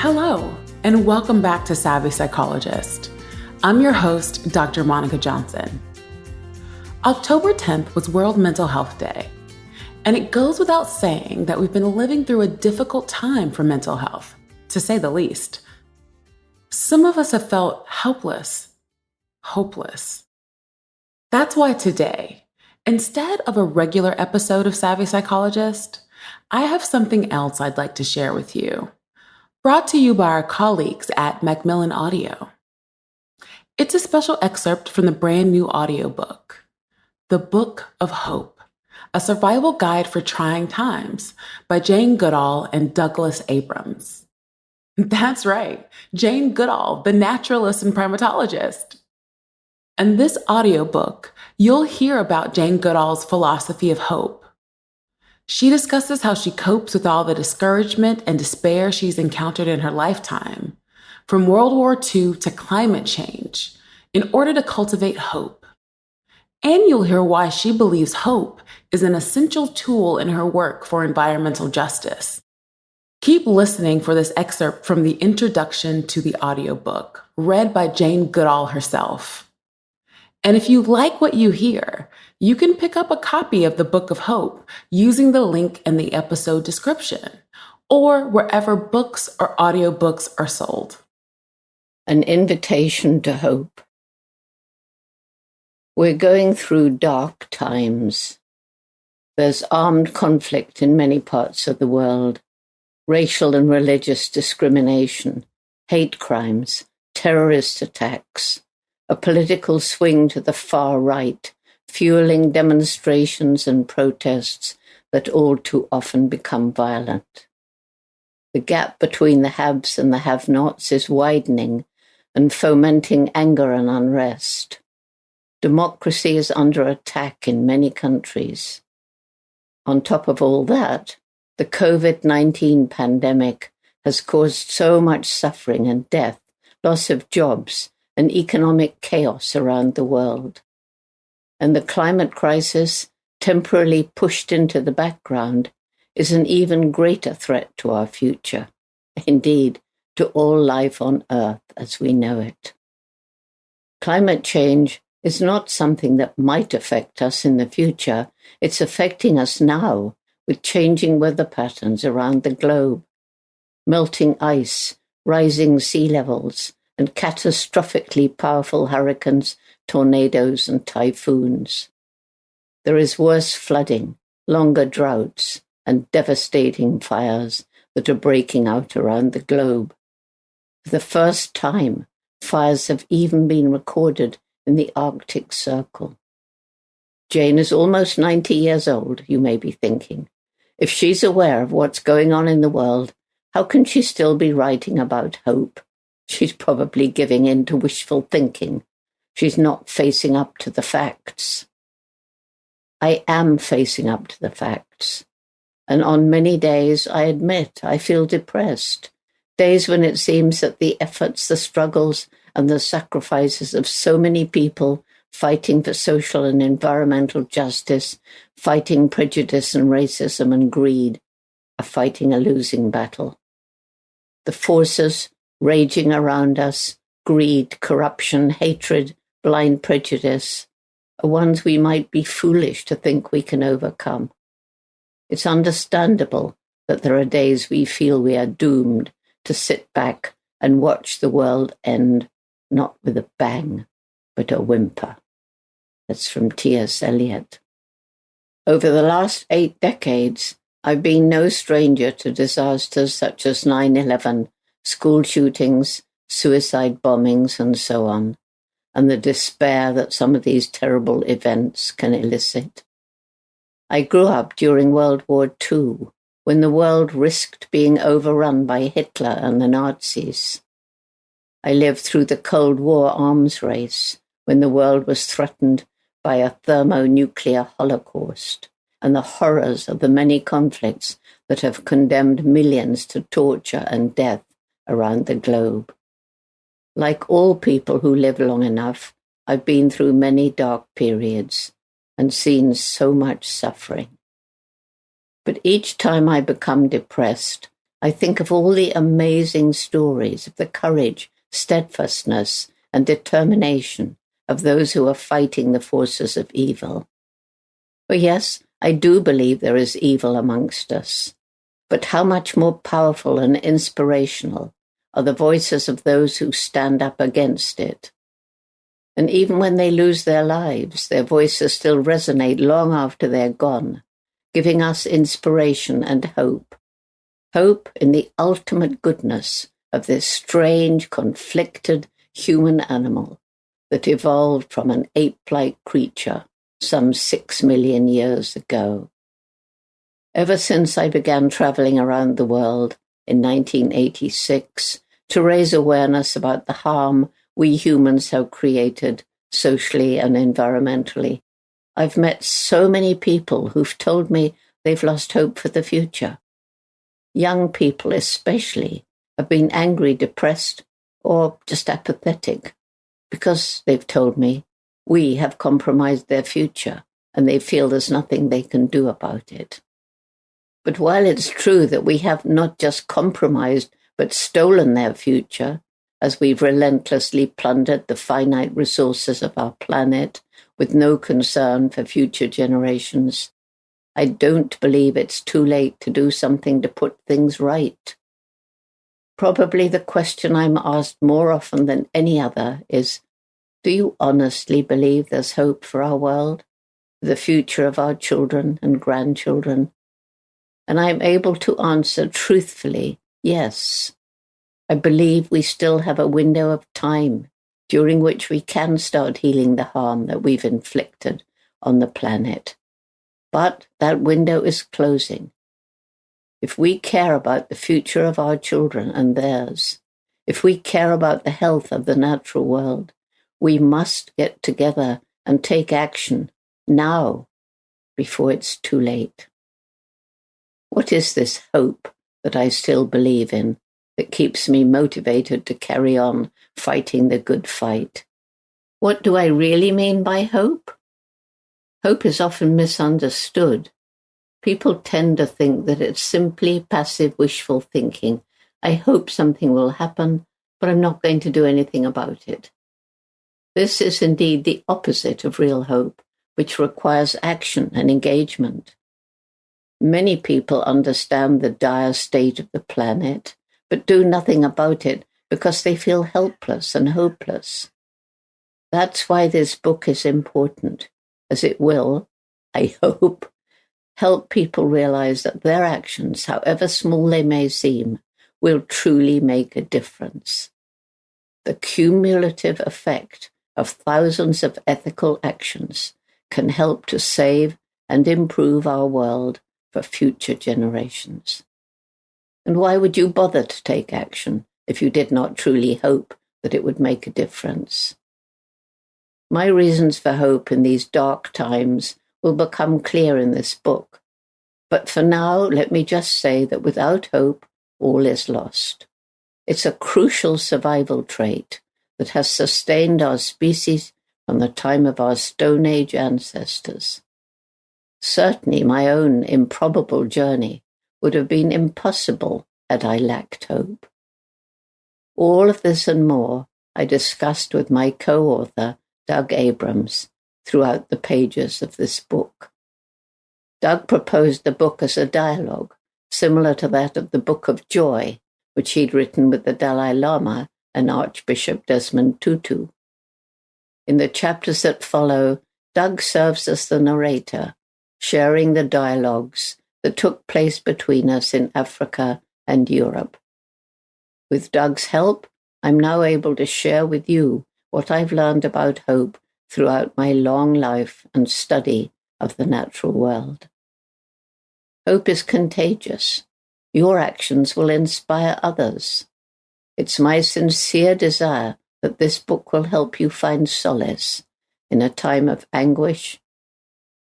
Hello, and welcome back to Savvy Psychologist. I'm your host, Dr. Monica Johnson. October 10th was World Mental Health Day, and it goes without saying that we've been living through a difficult time for mental health, to say the least. Some of us have felt helpless, hopeless. That's why today, instead of a regular episode of Savvy Psychologist, I have something else I'd like to share with you. Brought to you by our colleagues at Macmillan Audio. It's a special excerpt from the brand new audiobook, The Book of Hope, a survival guide for trying times by Jane Goodall and Douglas Abrams. That's right, Jane Goodall, the naturalist and primatologist. In this audiobook, you'll hear about Jane Goodall's philosophy of hope. She discusses how she copes with all the discouragement and despair she's encountered in her lifetime, from World War II to climate change, in order to cultivate hope. And you'll hear why she believes hope is an essential tool in her work for environmental justice. Keep listening for this excerpt from the introduction to the audiobook, read by Jane Goodall herself. And if you like what you hear, you can pick up a copy of the Book of Hope using the link in the episode description or wherever books or audiobooks are sold. An invitation to hope. We're going through dark times. There's armed conflict in many parts of the world, racial and religious discrimination, hate crimes, terrorist attacks, a political swing to the far right, fueling demonstrations and protests that all too often become violent. The gap between the haves and the have-nots is widening and fomenting anger and unrest. Democracy is under attack in many countries. On top of all that, the COVID-19 pandemic has caused so much suffering and death, loss of jobs, and economic chaos around the world. And the climate crisis, temporarily pushed into the background, is an even greater threat to our future, indeed, to all life on Earth as we know it. Climate change is not something that might affect us in the future. It's affecting us now with changing weather patterns around the globe, melting ice, rising sea levels, and catastrophically powerful hurricanes, tornadoes, and typhoons. There is worse flooding, longer droughts, and devastating fires that are breaking out around the globe. For the first time, fires have even been recorded in the Arctic Circle. Jane is almost 90 years old, you may be thinking. If she's aware of what's going on in the world, how can she still be writing about hope? She's probably giving in to wishful thinking. She's not facing up to the facts. I am facing up to the facts. And on many days, I admit, I feel depressed. Days when it seems that the efforts, the struggles, and the sacrifices of so many people fighting for social and environmental justice, fighting prejudice and racism and greed, are fighting a losing battle. The forces raging around us, greed, corruption, hatred, blind prejudice, are ones we might be foolish to think we can overcome. It's understandable that there are days we feel we are doomed to sit back and watch the world end, not with a bang, but a whimper. That's from T.S. Eliot. Over the last 8 decades, I've been no stranger to disasters such as 9/11, school shootings, suicide bombings, and so on, and the despair that some of these terrible events can elicit. I grew up during World War II, when the world risked being overrun by Hitler and the Nazis. I lived through the Cold War arms race, when the world was threatened by a thermonuclear holocaust, and the horrors of the many conflicts that have condemned millions to torture and death around the globe. Like all people who live long enough, I've been through many dark periods and seen so much suffering. But each time I become depressed, I think of all the amazing stories of the courage, steadfastness, and determination of those who are fighting the forces of evil. For yes, I do believe there is evil amongst us, but how much more powerful and inspirational are the voices of those who stand up against it. And even when they lose their lives, their voices still resonate long after they're gone, giving us inspiration and hope. Hope in the ultimate goodness of this strange, conflicted human animal that evolved from an ape-like creature some 6 million years ago. Ever since I began traveling around the world in 1986 to raise awareness about the harm we humans have created socially and environmentally, I've met so many people who've told me they've lost hope for the future. Young people especially have been angry, depressed, or just apathetic because, they've told me, we have compromised their future and they feel there's nothing they can do about it. But while it's true that we have not just compromised but stolen their future, as we've relentlessly plundered the finite resources of our planet with no concern for future generations, I don't believe it's too late to do something to put things right. Probably the question I'm asked more often than any other is, do you honestly believe there's hope for our world, for the future of our children and grandchildren? And I'm able to answer truthfully, yes. I believe we still have a window of time during which we can start healing the harm that we've inflicted on the planet. But that window is closing. If we care about the future of our children and theirs, if we care about the health of the natural world, we must get together and take action now, before it's too late. What is this hope that I still believe in, that keeps me motivated to carry on fighting the good fight? What do I really mean by hope? Hope is often misunderstood. People tend to think that it's simply passive wishful thinking. I hope something will happen, but I'm not going to do anything about it. This is indeed the opposite of real hope, which requires action and engagement. Many people understand the dire state of the planet, but do nothing about it because they feel helpless and hopeless. That's why this book is important, as it will, I hope, help people realize that their actions, however small they may seem, will truly make a difference. The cumulative effect of thousands of ethical actions can help to save and improve our world for future generations. And why would you bother to take action if you did not truly hope that it would make a difference? My reasons for hope in these dark times will become clear in this book. But for now, let me just say that without hope, all is lost. It's a crucial survival trait that has sustained our species from the time of our Stone Age ancestors. Certainly my own improbable journey would have been impossible had I lacked hope. All of this and more I discussed with my co-author, Doug Abrams, throughout the pages of this book. Doug proposed the book as a dialogue, similar to that of the Book of Joy, which he'd written with the Dalai Lama and Archbishop Desmond Tutu. In the chapters that follow, Doug serves as the narrator, sharing the dialogues that took place between us in Africa and Europe. With Doug's help, I'm now able to share with you what I've learned about hope throughout my long life and study of the natural world. Hope is contagious. Your actions will inspire others. It's my sincere desire that this book will help you find solace in a time of anguish,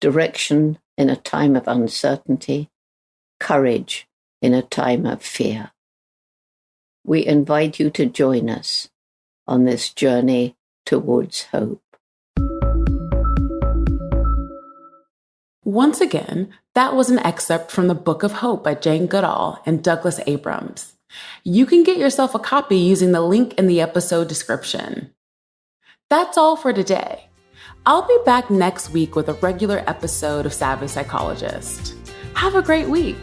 direction in a time of uncertainty, courage in a time of fear. We invite you to join us on this journey towards hope. Once again, That was an excerpt from The Book of Hope by Jane Goodall and Douglas Abrams. You can get yourself a copy using the link in the episode description. That's all for today. I'll be back next week with a regular episode of Savvy Psychologist. Have a great week.